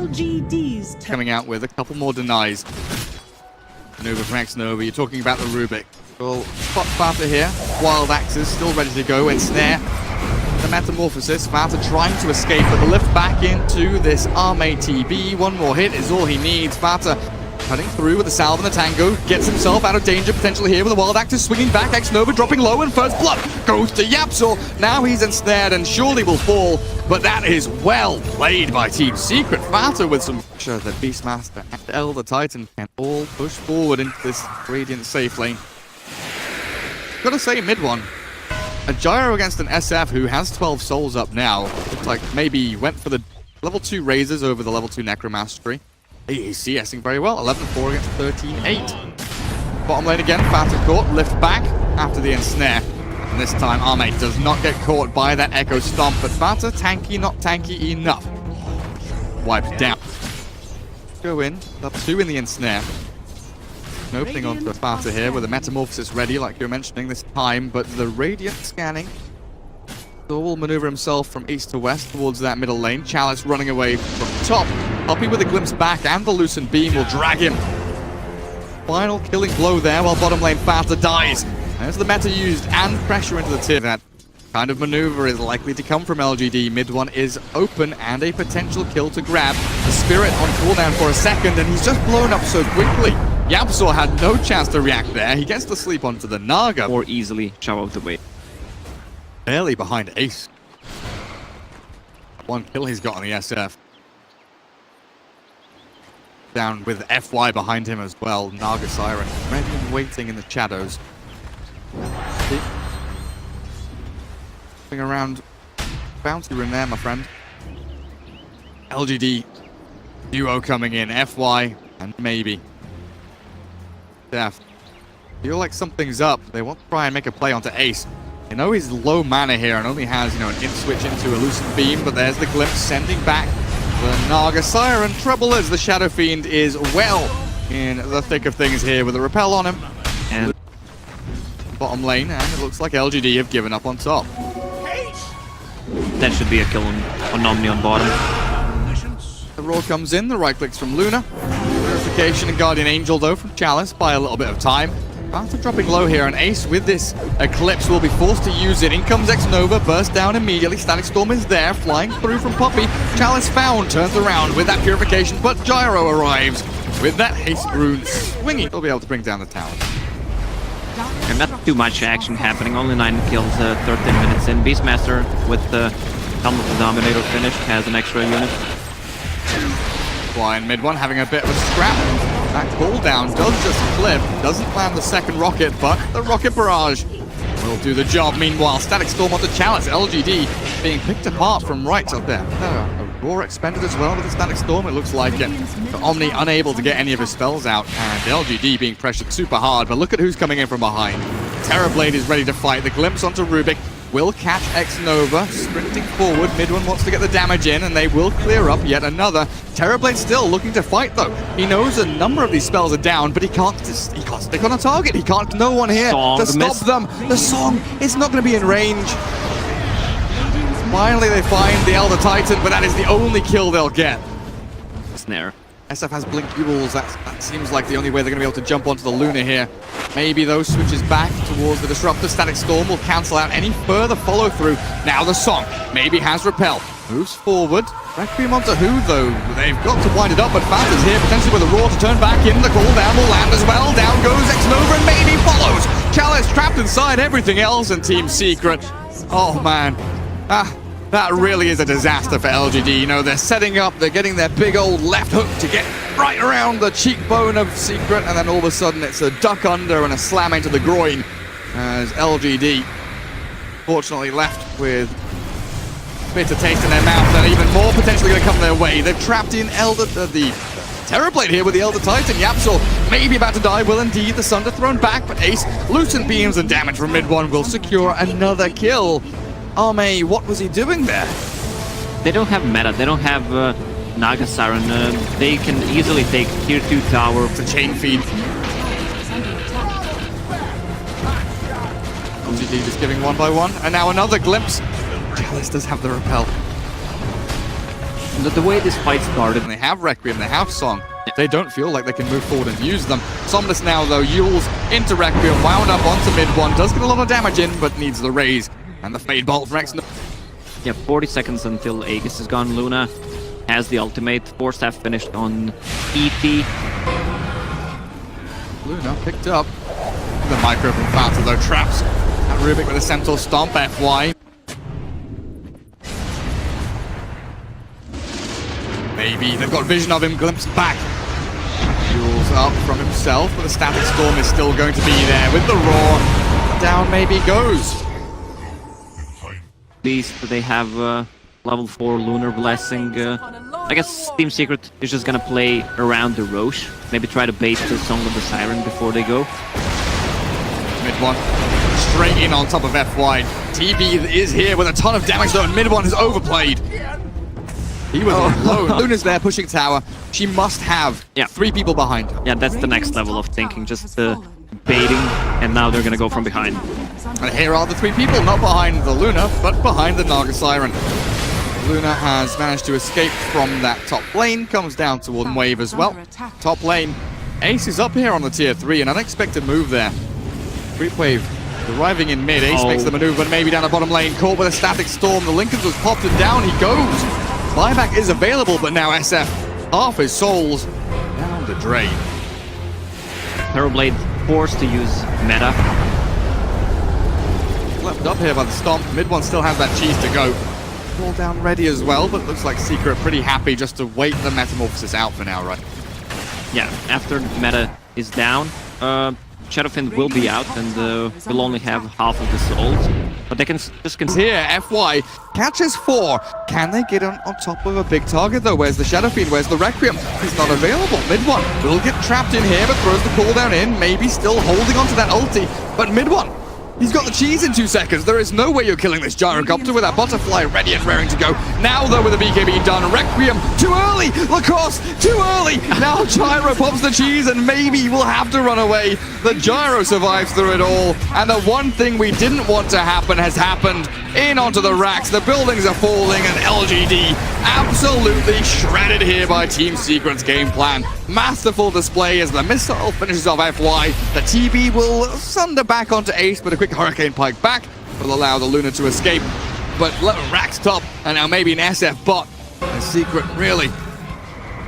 LGD's coming out with a couple more denies. Maneuver from X-Nova, you're talking about the Rubik. Well, spot Sparta here. Wild Axes still ready to go. Ensnare. The Metamorphosis. Sparta trying to escape, but the lift back into this Arme TB. One more hit is all he needs. Sparta cutting through with the salve and the tango. Gets himself out of danger potentially here with the Wild Axes swinging back. X-Nova dropping low, and first blood goes to Yapsor. Now he's ensnared and surely will fall, but that is well played by Team Secret. Sparta with some pressure that Beastmaster and Elder Titan can all push forward into this Radiant safe lane. Gotta say, mid one. A Gyro against an SF who has 12 souls up now. Looks like maybe went for the level 2 Razors over the level 2 Necromastery. He's CSing very well. 11-4 against 13-8. Bottom lane again, Sparta caught. Lift back after the ensnare. And this time Arme does not get caught by that Echo Stomp. But Sparta, tanky, not tanky enough. Wiped down. Go in. Level 2 in the ensnare. An opening onto Sparta here with a Metamorphosis ready, like you were mentioning this time, but the Radiant scanning. Thor will maneuver himself from east to west towards that middle lane. Chalice running away from top. Poppy with a glimpse back, and the Loosened Beam will drag him. Final killing blow there while bottom lane Sparta dies. There's the meta used and pressure into the tier. That kind of maneuver is likely to come from LGD. Mid one is open and a potential kill to grab. The Spirit on cooldown for a second, and he's just blown up so quickly. Yapsor had no chance to react there. He gets to sleep onto the Naga. Or easily shove out the way. Barely behind Ace. One kill he's got on the SF. Down with FY behind him as well. Naga Siren ready and waiting in the shadows. Around bounty room there, my friend. LGD duo coming in. FY and maybe Def. Feel like something's up. They want to try and make a play onto Ace. You know he's low mana here and only has, an in switch into a Loosened Beam, but there's the glimpse sending back the Naga Siren. Trouble is the Shadow Fiend is well in the thick of things here with a repel on him. And bottom lane, and it looks like LGD have given up on top. That should be a kill on Omni on bottom. The roar comes in, the right clicks from Luna. Purification and Guardian Angel though from Chalice by a little bit of time. Sparta dropping low here, and Ace with this Eclipse will be forced to use it. In comes X-Nova, burst down immediately. Static Storm is there, flying through from Poppy. Chalice found, turns around with that Purification, but Gyro arrives with that Haste Rune swinging. He'll be able to bring down the tower. And not too much action happening, only 9 kills, 13 minutes in. Beastmaster with the Helm of the Dominator finish has an extra unit. Fly in mid one, having a bit of a scrap. That cooldown does just flip, doesn't land the second rocket, but the rocket barrage will do the job. Meanwhile, Static Storm onto Chalice. LGD being picked apart from right up there. A roar expended as well with the Static Storm, it looks like it. The Omni unable to get any of his spells out, and LGD being pressured super hard, but look at who's coming in from behind. Terrorblade is ready to fight. The glimpse onto Rubik will catch X-Nova, sprinting forward. Mid one wants to get the damage in, and they will clear up yet another. Terrorblade still looking to fight though. He knows a number of these spells are down, but he can't stick on a target. He can't, no one here to stop them. The Song is not going to be in range. Finally they find the Elder Titan, but that is the only kill they'll get. Snare. SF has blink rules. That seems like the only way they're going to be able to jump onto the Luna here. Maybe those switches back towards the Disruptor. Static Storm will cancel out any further follow through. Now the Song maybe has repel. Moves forward. Requiem onto who though? They've got to wind it up, but Phantom's here potentially with a roar to turn back in. The cooldown will land as well. Down goes X-Nova and maybe follows. Chalice trapped inside everything else, and Team Secret. Oh man. That really is a disaster for LGD. They're setting up, they're getting their big old left hook to get right around the cheekbone of Secret, and then all of a sudden it's a duck under and a slam into the groin as LGD fortunately left with bitter taste in their mouth and even more potentially going to come their way. They've trapped in the Terrorblade here with the Elder Titan. Yapsor maybe about to die, will indeed. The Sunder thrown back, but Ace, Loosened Beams and damage from mid one will secure another kill. Arme, what was he doing there? They don't have meta, they don't have Naga Siren. They can easily take tier 2 tower for chain feed. LGD just giving one by one, and now another glimpse. Chalice does have the repel. The way this fight started, And they have Requiem, they have Song. They don't feel like they can move forward and use them. Somnus now, though, Yules into Requiem, wound up onto mid one. Does get a lot of damage in, but needs the raise. And the Fade Bolt from X. yeah, 40 seconds until Aegis is gone. Luna has the ultimate. 4-staff finished on ET. Luna picked up the micro from Fata, though. Traps at Rubik with a Centaur Stomp, FY. Maybe they've got vision of him, glimpsed back. Yules up from himself, but the Static Storm is still going to be there with the Roar. Down maybe goes. At least they have level 4 Lunar Blessing. I guess Team Secret is just gonna play around the Roche. Maybe try to bait the Song of the Siren before they go. Mid one, straight in on top of FY. TB is here with a ton of damage though, and mid one is overplayed. He was alone. Luna's there pushing tower. She must have 3 people behind her. Yeah, that's the next level of thinking. Just baiting, and now they're gonna go from behind. And here are the 3 people, not behind the Luna, but behind the Naga Siren. Luna has managed to escape from that top lane, comes down toward wave as well. Top lane, Ace is up here on the tier 3, an unexpected move there. Creep wave arriving in mid, Ace makes the maneuver, but maybe down the bottom lane, caught with a Static Storm. The Lincolns was popped and down he goes. Buyback is available, but now SF, half his souls, down the drain. Terrorblade forced to use meta. Left up here by the Stomp, mid one still has that cheese to go. All down ready as well, but looks like Secret pretty happy just to wait the Metamorphosis out for now, right? Yeah, after meta is down, Shadowfin will be out and will only have half of the souls. But they can just Here, FY catches 4. Can they get on top of a big target though? Where's the Shadowfiend? Where's the Requiem? He's not available. Mid one will get trapped in here, but throws the cooldown in. Maybe still holding onto that ulti, but mid one, he's got the cheese in 2 seconds. There is no way you're killing this Gyrocopter with that Butterfly ready and raring to go. Now, though, with the BKB done, Requiem too early. Lacoste too early. Now Gyro pops the cheese and maybe will have to run away. The Gyro survives through it all. And the one thing we didn't want to happen has happened. In onto the racks. The buildings are falling and LGD absolutely shredded here by Team Secret's game plan. Masterful display as the missile finishes off FY. The TB will sunder back onto Ace, but a quick Hurricane Pike back will allow the Luna to escape. But Rax top, and now maybe an SF bot. And Secret really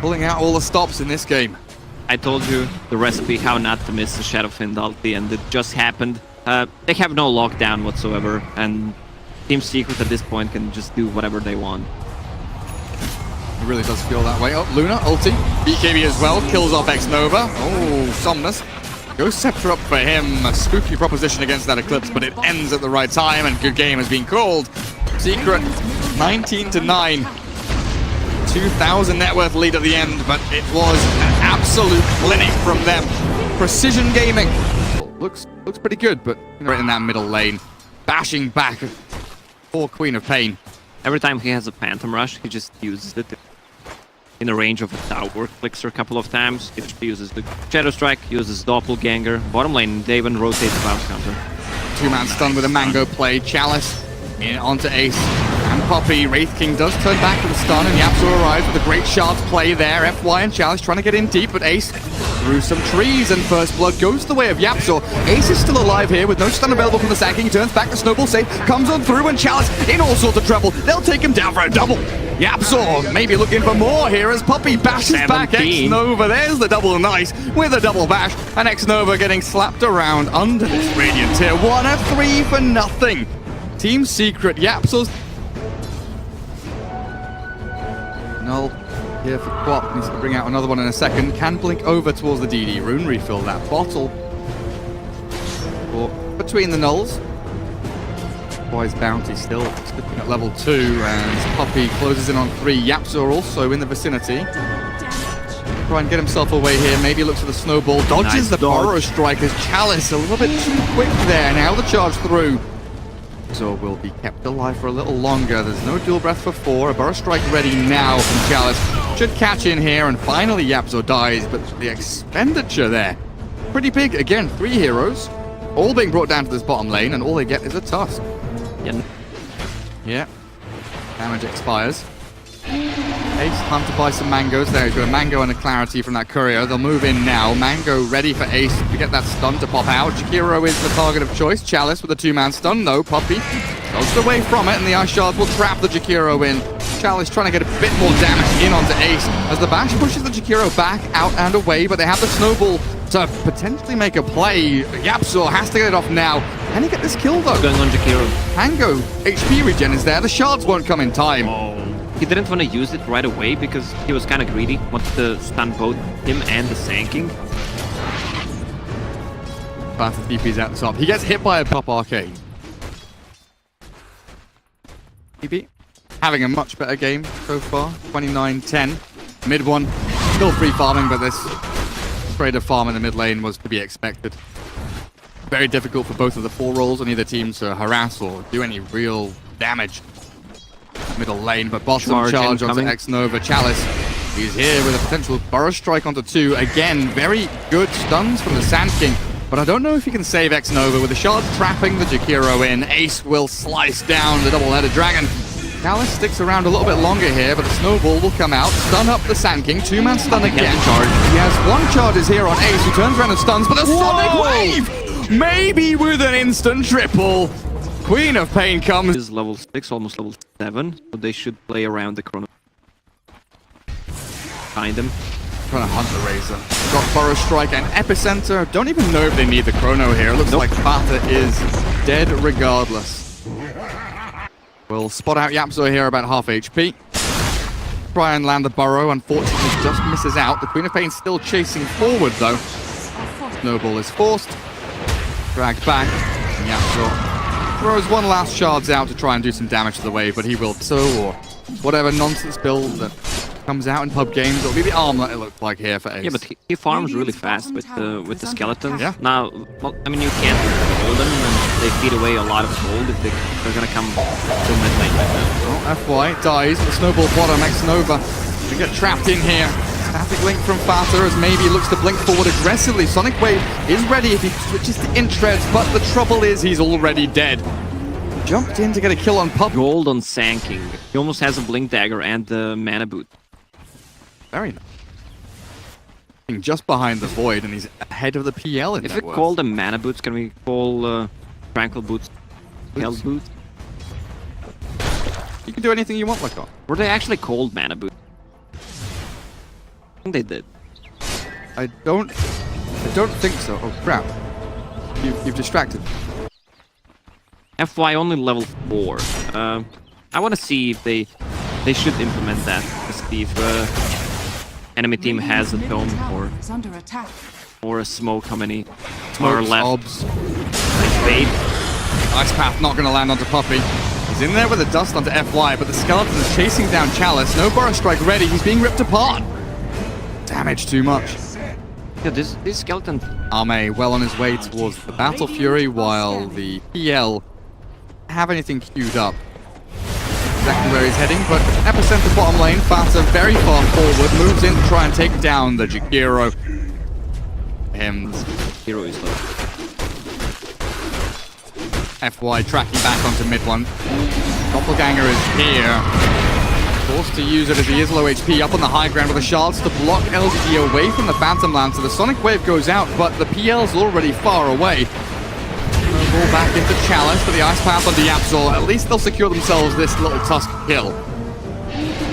pulling out all the stops in this game. I told you the recipe how not to miss the Shadowfiend ulti, and it just happened. They have no lockdown whatsoever, and Team Secret at this point can just do whatever they want. It really does feel that way. Oh, Luna, ulti. BKB as well, kills off X-Nova. Oh, Somnus. Ghost Scepter up for him. A spooky proposition against that Eclipse, but it ends at the right time, and good game has been called. Secret, 19-9. 2,000 net worth lead at the end, but it was an absolute clinic from them. Precision gaming. Looks pretty good, but right in that middle lane. Bashing back. Poor Queen of Pain. Every time he has a Phantom Rush, he just uses it in the range of a tower. Clicks her a couple of times. He uses the Shadow Strike, uses Doppelganger. Bottom lane, they even rotate the bounce counter. 2-man stun with a Mango play. Chalice in onto Ace and Poppy. Wraith King does turn back to the stun, and Yapso arrives with a great shards play there. FY and Chalice trying to get in deep, but Ace through some trees, and First Blood goes the way of Yapso. Ace is still alive here with no stun available from the sacking. He turns back, the snowball save comes on through, and Chalice in all sorts of trouble. They'll take him down for a double. Yapso maybe looking for more here as Poppy bashes back X-Nova. There's the double nice with a double bash, and X-Nova getting slapped around under this Radiant tier 1 at 3 for nothing. Team Secret, Yapso's Null here for Quap. Needs to bring out another one in a second. Can blink over towards the DD rune, refill that bottle. Or between the Nulls. Boy's bounty still slipping at level 2, and Poppy closes in on 3. Yapso also in the vicinity. Try and get himself away here. Maybe looks for the snowball. Dodges the Burrow Strike as Chalice a little bit too quick there. Now the charge through. So will be kept alive for a little longer. There's no dual breath for 4. A Burrow Strike ready now from Chalice. Should catch in here, and finally Yapso dies, but the expenditure there, pretty big. Again, 3 heroes, all being brought down to this bottom lane, and all they get is a Tusk. Yeah. Damage expires. Ace time to buy some mangoes. There, he's got a mango and a clarity from that courier. They'll move in now. Mango ready for Ace to get that stun to pop out. Jakiro is the target of choice. Chalice with a two-man stun. No, Puppey dodged away from it, and the Ice Shards will trap the Jakiro in. Chalice trying to get a bit more damage in onto Ace as the bash pushes the Jakiro back, out and away, but they have the snowball to potentially make a play. Yapsor has to get it off now. Can he get this kill though? Going on Jakiro. Hango, HP regen is there. The shards won't come in time. He didn't want to use it right away because he was kind of greedy. Wanted to stun both him and the Sanking. Fast DP's at the top. He gets hit by a Pop Arcade. DP having a much better game so far. 29-10. Mid one. Still free farming, but this rate of farm in the mid lane was to be expected. Very difficult for both of the 4 roles on either team to harass or do any real damage. Middle lane, but bottom charge onto X-Nova. Chalice, he's here with a potential Burrow Strike onto 2. Again, very good stuns from the Sand King, but I don't know if he can save X-Nova with the shard trapping the Jakiro in. Ace will slice down the double-headed dragon. Chalice sticks around a little bit longer here, but the snowball will come out, stun up the Sand King, 2-man stun again. He has 1 charges here on Ace, who turns around and stuns, but a Sonic Wave! Maybe with an instant triple. Queen of Pain comes. Is level 6, almost level 7, so they should play around the chrono. Find them. Trying to hunt the Razor. Got Burrow Strike and Epicenter. Don't even know if they need the chrono here. Looks like Bata is dead regardless. We'll spot out Yapzor here about half HP. Try and land the Burrow. Unfortunately, just misses out. The Queen of Pain still chasing forward though. Snowball is forced. Dragged back. And Yapzor throws 1 last shards out to try and do some damage to the wave, but he will or whatever nonsense build that comes out in pub games. It'll be the armlet it looks like here for Ace. Yeah, but he farms really fast with the skeletons. Yeah. Now, well, I mean, you can't hold them, and they feed away a lot of gold if they're gonna come to mid lane like that. Well, FY dies, the snowball bottom, X-Nova. We get trapped in here. Static Link from Fata as maybe looks to blink forward aggressively. Sonic Wave is ready if he switches to Intreads, but the trouble is he's already dead. Jumped in to get a kill on Pup. Gold on Sanking. He almost has a Blink Dagger and the Mana Boot. Very nice. Just behind the Void, and he's ahead of the PL in If that we call them Mana Boots, can we call Tranquil Boots Hell Boots? You can do anything you want like that. Were they actually called Mana Boots? I think they did. I don't think so. Oh crap. You've distracted. FY only level 4. I want to see if they should implement that. To see if enemy team has a dome or a smoke. How many are left? Nice bait. Ice Path not going to land onto Puppey. He's in there with the dust onto FY, but the skeleton is chasing down Chalice. No Burrow Strike ready. He's being ripped apart. Damage too much. Yeah, this skeleton. Arme well on his way towards the Battle Fury, while the PL have anything queued up. Exactly where he's heading, but Epicenter bottom lane, Fata very far forward, moves in to try and take down the Jakiro. Hero is low. FY tracking back onto mid one. Doppelganger is here. Forced to use it as he is low HP, up on the high ground with the shards to block LGD away from the Phantom Land, so the Sonic Wave goes out, but the PL's already far away. Ball back into Chalice for the Ice Path on the Absol. At least they'll secure themselves this little Tusk kill.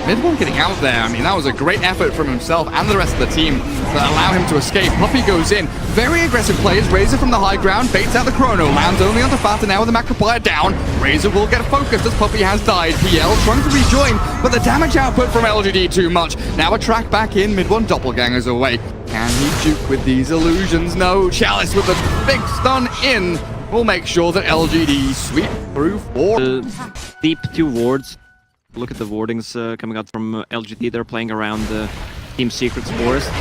Mid one getting out there. I mean, that was a great effort from himself and the rest of the team that allow him to escape. Puppey goes in. Very aggressive plays. Razor from the high ground. Baits out the chrono. Lands only onto Fata now with the Macroplier down. Razor will get focused as Puppey has died. PL trying to rejoin, but the damage output from LGD too much. Now a track back in. Mid one doppelgangers away. Can he juke with these illusions? No. Chalice with a big stun in. We'll make sure that LGD sweep through 4. Deep 2 wards. Look at the wardings coming out from LGD. They're playing around Team Secret's forest.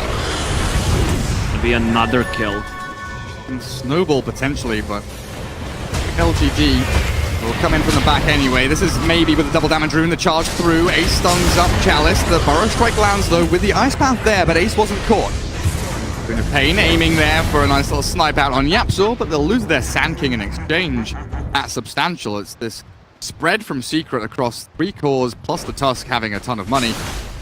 It'll be another kill. And Snowball potentially, but LGD will come in from the back anyway. This is maybe with the double damage rune, the charge through. Ace stuns up Chalice. The Burrow Strike lands though with the Ice Path there, but Ace wasn't caught. Queen of Pain aiming there for a nice little snipe out on Yapzor, but they'll lose their Sand King in exchange. That's substantial. It's this spread from Secret across 3 cores, plus the Tusk having a ton of money.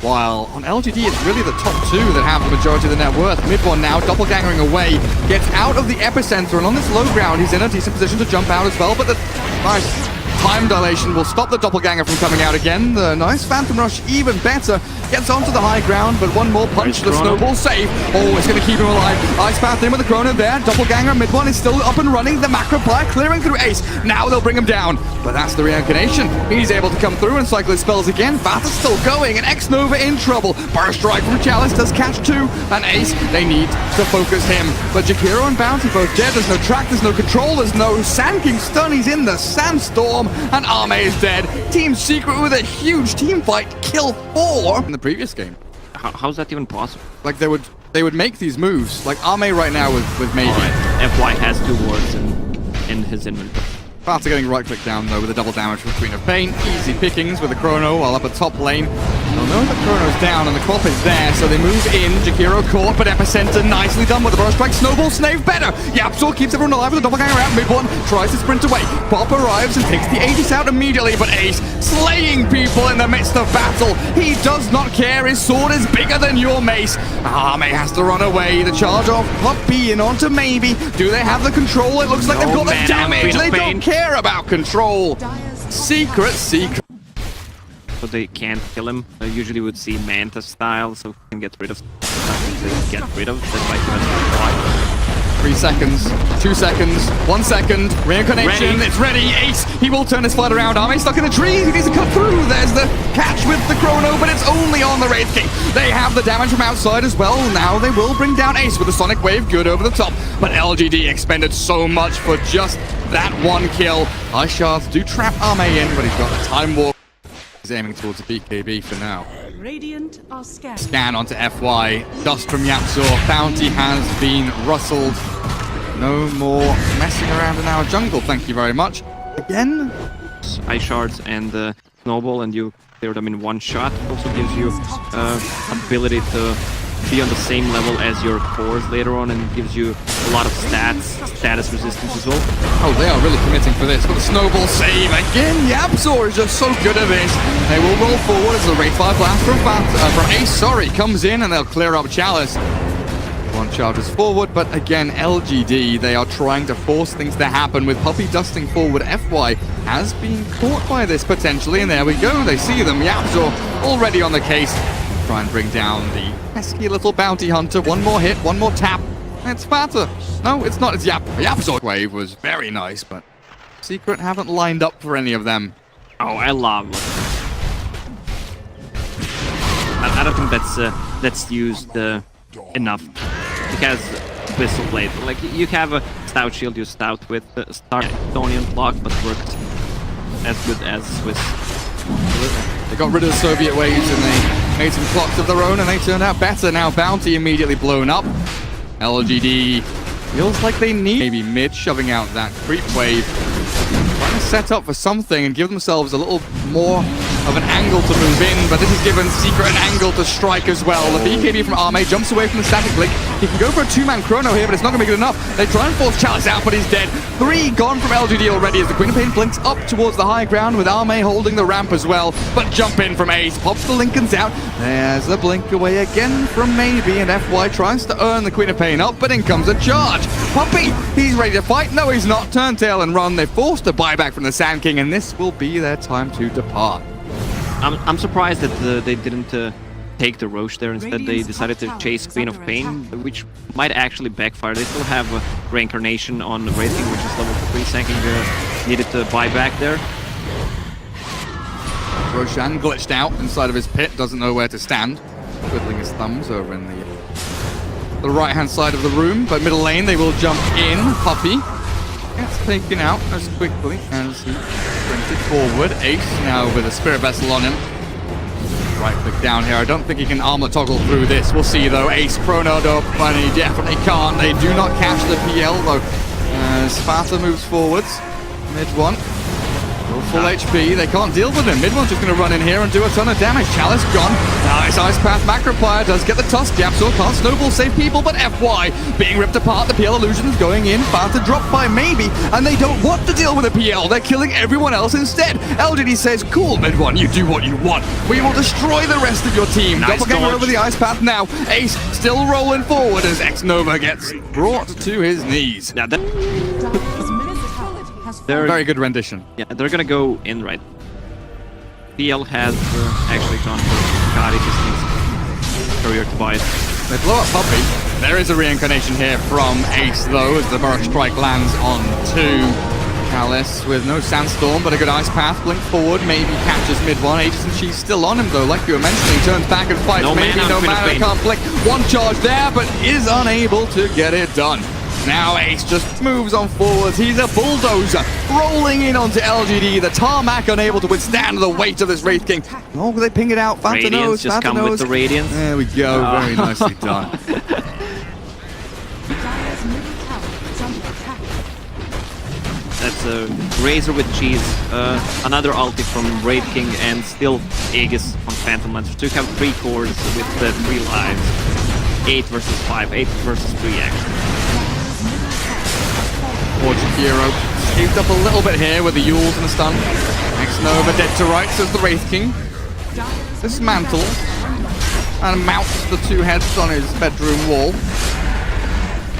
While on LGD, it's really the top two that have the majority of the net worth. Mid one now, doppelgangering away, gets out of the epicenter, and on this low ground, he's in a decent position to jump out as well, but the nice time dilation will stop the doppelganger from coming out again. The nice Phantom Rush, even better, gets onto the high ground, but one more punch, the snowball save. Oh, it's going to keep him alive. Ice Path in with the Chrono there. Doppelganger mid one is still up and running. The macro player clearing through Ace. Now they'll bring him down, but that's the reincarnation. He's able to come through and cycle his spells again. Vath is still going, and X-Nova in trouble. Burst Strike from Chalice does catch two, and Ace, they need to focus him. But Jakiro and Bounty both dead. There's no track, there's no control, there's no Sand King stun. He's in the Sandstorm, and Arme is dead. Team Secret with a huge team fight, kill 4 in the previous game. How's that even possible? Like they would make these moves. Like Arme right now with maybe. Right. FY has 2 wards in his inventory. Faster getting right click down though with a double damage from Queen of Pain. Easy pickings with the Chrono while up at top lane. They'll know that Chrono's down and the Quap is there, so they move in. Jakiro caught, but Epicenter nicely done with the Burst Strike. Snowball Snave better. Yapzor keeps everyone alive with the doppelganger out. Mid one tries to sprint away. Pop arrives and takes the Aegis out immediately, but Ace slaying people in the midst of battle. He does not care. His sword is bigger than your mace. Arme has to run away. The charge off Puppy in onto Maybe. Do they have the control? It looks like they've got the damage. They don't care about control. Secret. So they can't kill him. I usually would see Manta style, so can get rid of. That's like 3 seconds, 2 seconds, 1 second. Reincarnation, Ready. it's ready. Ace, he will turn his flood around. Arme stuck in the trees. He needs to cut through. There's the catch with the Chrono, but it's only on the Wraith King. They have the damage from outside as well. Now they will bring down Ace with the Sonic Wave. Good over the top. But LGD expended so much for just that one kill. Ice Shards do trap Arme in, but he's got a Time Warp. He's aiming towards a BKB for now. Radiant are scanned. Scan onto FY. Dust from Yapzor. Bounty has been rustled. No more messing around in our jungle, thank you very much. Again? Ice Shards and Snowball, and you clear them in one shot. Also gives you ability to be on the same level as your cores later on, and gives you a lot of status resistance as well. Oh, they are really committing for this. But the Snowball save again. Yapzor is just so good at this. They will roll forward as the Wraithfire Blast from Ace, comes in, and they'll clear up Chalice. One charges forward, but again, LGD, they are trying to force things to happen with Puppy dusting forward. FY has been caught by this potentially, and there we go. They see them. Yapzor already on the case. Try and bring down the pesky little bounty hunter. One more hit, one more tap. It's Fata. No, it's not. It's Yapzor wave was very nice, but Secret haven't lined up for any of them. Oh, I love it. I don't think that's used enough. Because Whistle Blade, like you have a Stout Shield, you Stout with Stonian block, but works as good as Swiss. They got rid of the Soviet waves and they made some clocks of their own, and they turned out better. Now Bounty immediately blown up. LGD feels like they need maybe mid, shoving out that creep wave. Trying to set up for something and give themselves a little more of an angle to move in, but this has given Secret an angle to strike as well. The BKB from Arme jumps away from the static blink. He can go for a 2-man Chrono here, but it's not going to be good enough. They try and force Chalice out, but he's dead. 3 gone from LGD already as the Queen of Pain blinks up towards the high ground with Arme holding the ramp as well. But jump in from Ace, pops the Lincolns out. There's the blink away again from Maybe, and FY tries to earn the Queen of Pain up, but in comes a charge. Puppy, he's ready to fight. No, he's not. Turn tail and run. They're forced to buy back from the Sand King, and this will be their time to depart. I'm surprised that they didn't take the Roche there. Instead, they decided to chase Queen of Pain, which might actually backfire. They still have a Reincarnation on the Wraith King, which is level 3. Sand King needed to buy back there. Roshan glitched out inside of his pit, doesn't know where to stand. Twiddling his thumbs over in the right-hand side of the room. But middle lane, they will jump in. Puppy gets taken out as quickly as he sprinted forward. Ace now with a Spirit Vessel on him. Right click down here. I don't think he can armor toggle through this. We'll see though. Ace chronoed up, and he definitely can't. They do not catch the PL though. As Sparta moves forwards. Mid one. Will full HP. They can't deal with him. Mid-one's just going to run in here and do a ton of damage. Chalice gone. Nice Ice Path. Macropire does get the Tusk Gap, so can't Snowball save people, but FY being ripped apart. The PL Illusion's going in. Far to drop by maybe, and they don't want to deal with the PL. They're killing everyone else instead. LGD says, cool, Mid-one, you do what you want. We will destroy the rest of your team. Nice Doppelganger dodge. over the Ice Path now. Ace still rolling forward as X-Nova gets brought to his knees. Yeah, Dire's municipality has they're Very good rendition. yeah, they're gonna go in right. PL has actually gone for God, he just needs career twice. They blow up Puppy. There is a reincarnation here from Ace, though, as the Burrow Strike lands on 2. Chalice with no Sandstorm, but a good Ice Path. Blink forward, maybe catches mid-one. Aegis and she's still on him, though, like you were mentioning. Turns back and fights. No maybe mana, no Queen of mana, Pain. can't flick. One charge there, but is unable to get it done. Now Ace just moves on forwards. He's a bulldozer, rolling in onto LGD. The tarmac unable to withstand the weight of this Wraith King. Oh, they ping it out. Fanta Radiance knows, just Fanta come knows. with the Radiance. There we go. Oh. Very nicely done. Dire's middle tower is under attack. That's a Razor with cheese. Another ulti from Wraith King and still Aegis on Phantom Lancer. To have 3 cores with 3 lives. 8 versus 5, 8 versus 3 actually. Fortune Hero scooped up a little bit here with the Yules and the stun. X-Nova dead to rights as the Wraith King. Dismantles and mounts the 2 heads on his bedroom wall.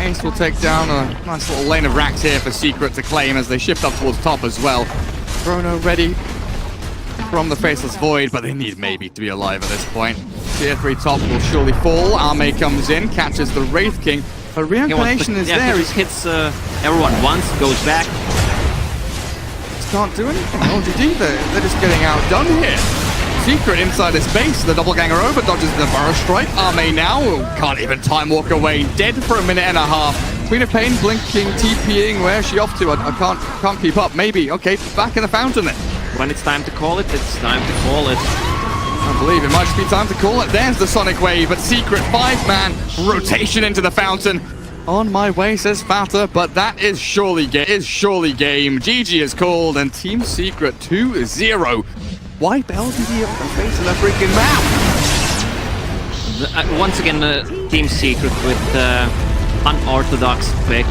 Ace will take down a nice little lane of racks here for Secret to claim as they shift up towards top as well. Chrono ready from the Faceless Void, but they need maybe to be alive at this point. Tier 3 top will surely fall. Arme comes in, catches the Wraith King. A reincarnation is there. He just hits everyone once, goes back. Just can't do anything. LGD, they're just getting outdone here. Secret inside his base. The Doppelganger over, dodges the Burrow Strike. Arme now can't even time walk away. Dead for a minute and a half. Queen of Pain blinking, TPing. Where's she off to? I can't keep up. Maybe. Okay, back in the fountain then. When it's time to call it, it's time to call it. I believe it might just be time to call it. There's the Sonic Wave, but Secret 5-man rotation into the fountain. On my way, says Fata, but that is surely game. GG is called, and Team Secret 2-0. Wipe LGD off the face of the freaking map. Once again, Team Secret with unorthodox picks.